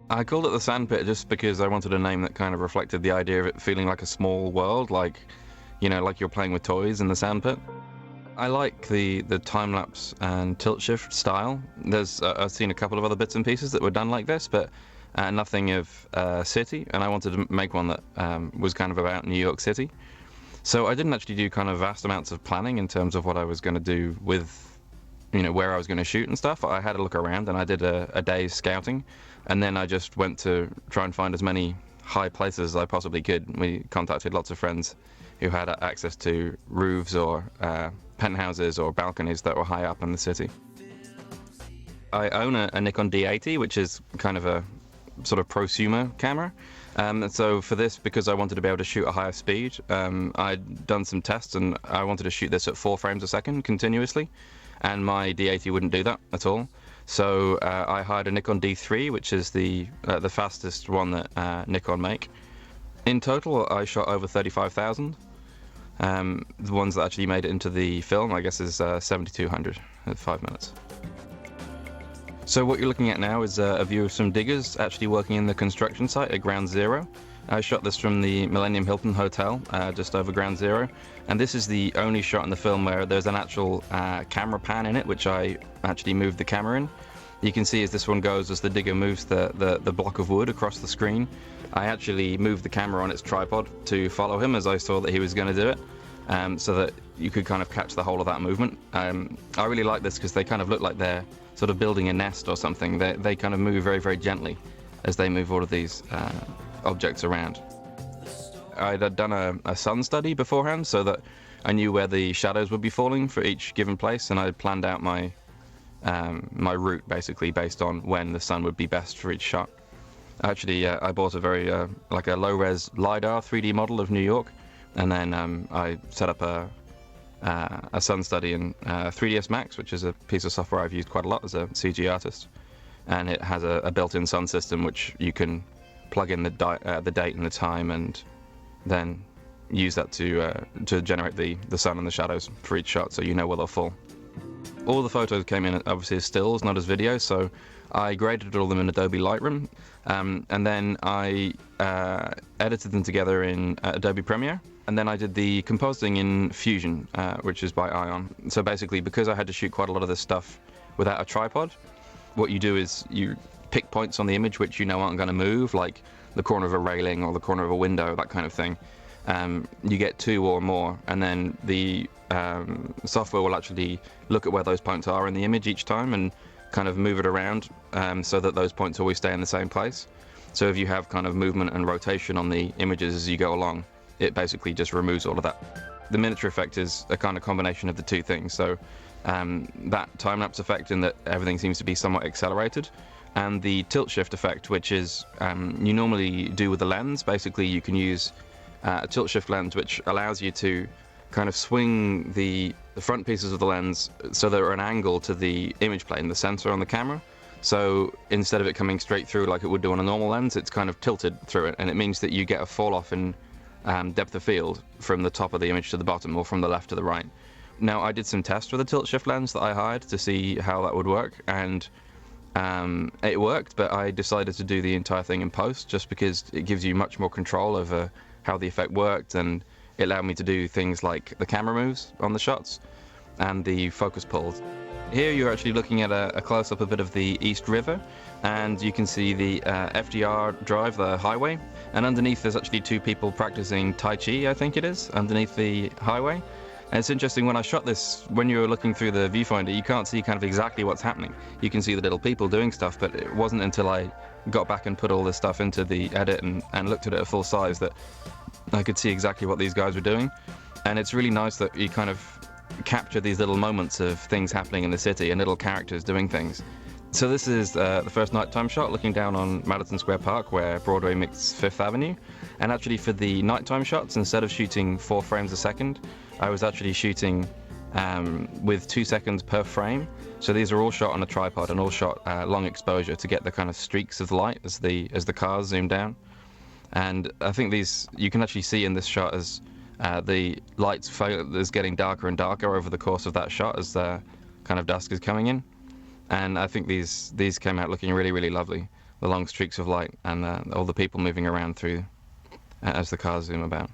I called it the Sandpit just because I wanted a name that kind of reflected the idea of it feeling like a small world, like, like you're playing with toys in the sandpit. I like the time-lapse and tilt-shift style. I've seen a couple of other bits and pieces that were done like this, but nothing of city, and I wanted to make one that was kind of about New York City. So I didn't actually do kind of vast amounts of planning in terms of what I was going to do with, where I was going to shoot and stuff. I had a look around and I did a day's scouting, and then I just went to try and find as many high places as I possibly could. We contacted lots of friends who had access to roofs or penthouses or balconies that were high up in the city. I own a Nikon D80, which is kind of a sort of prosumer camera. So for this, because I wanted to be able to shoot a higher speed, I'd done some tests and I wanted to shoot this at 4 frames a second continuously, and my D80 wouldn't do that at all. So I hired a Nikon D3, which is the fastest one that Nikon make. In total, I shot over 35,000. The ones that actually made it into the film, I guess, is 7,200 at 5 minutes. So what you're looking at now is a view of some diggers actually working in the construction site at Ground Zero. I shot this from the Millennium Hilton Hotel, just over Ground Zero, and this is the only shot in the film where there's an actual camera pan in it, which I actually moved the camera in. You can see as this one goes, as the digger moves the block of wood across the screen, I actually moved the camera on its tripod to follow him as I saw that he was going to do it, so that you could kind of catch the whole of that movement. I really like this because they kind of look like they're sort of building a nest or something. They kind of move very, very gently as they move all of these objects around. I'd done a sun study beforehand so that I knew where the shadows would be falling for each given place, and I planned out my route basically based on when the sun would be best for each shot. Actually, I bought a very like a low-res LiDAR 3D model of New York, and then I set up a sun study in 3ds Max, which is a piece of software I've used quite a lot as a CG artist, and it has a built-in sun system which you can plug in the date and the time, and then use that to generate the sun and the shadows for each shot, so you know where they'll fall. All the photos came in obviously as stills, not as videos, so I graded all of them in Adobe Lightroom, and then I edited them together in Adobe Premiere, and then I did the compositing in Fusion, which is by Ion. So basically, because I had to shoot quite a lot of this stuff without a tripod, what you do is you pick points on the image which you know aren't going to move, like the corner of a railing or the corner of a window, that kind of thing. You get 2 or more, and then the software will actually look at where those points are in the image each time and kind of move it around so that those points always stay in the same place. So if you have kind of movement and rotation on the images as you go along, it basically just removes all of that. The miniature effect is a kind of combination of the two things. So that time-lapse effect in that everything seems to be somewhat accelerated, and the tilt-shift effect, which is you normally do with the lens. Basically, you can use a tilt-shift lens which allows you to kind of swing the front pieces of the lens so they're an angle to the image plane, the sensor on the camera. So instead of it coming straight through like it would do on a normal lens, it's kind of tilted through it, and it means that you get a fall off in depth of field from the top of the image to the bottom, or from the left to the right. Now, I did some tests with a tilt-shift lens that I hired to see how that would work, and it worked, but I decided to do the entire thing in post just because it gives you much more control over how the effect worked, and it allowed me to do things like the camera moves on the shots and the focus pulls. Here you're actually looking at a close-up a bit of the East River, and you can see the FDR Drive, the highway, and underneath there's actually 2 people practicing Tai Chi, I think it is, underneath the highway. And it's interesting, when I shot this, when you're looking through the viewfinder, you can't see kind of exactly what's happening. You can see the little people doing stuff, but it wasn't until I got back and put all this stuff into the edit and looked at it at full size that I could see exactly what these guys were doing. And it's really nice that you kind of capture these little moments of things happening in the city and little characters doing things. So this is the first nighttime shot looking down on Madison Square Park, where Broadway meets Fifth Avenue. And actually, for the nighttime shots, instead of shooting 4 frames a second, I was actually shooting with 2 seconds per frame. So these are all shot on a tripod and all shot long exposure to get the kind of streaks of light as the cars zoom down. And I think these, you can actually see in this shot as the lights is getting darker and darker over the course of that shot as the kind of dusk is coming in. And I think these came out looking really, really lovely. the long streaks of light and all the people moving around through as the cars zoom about.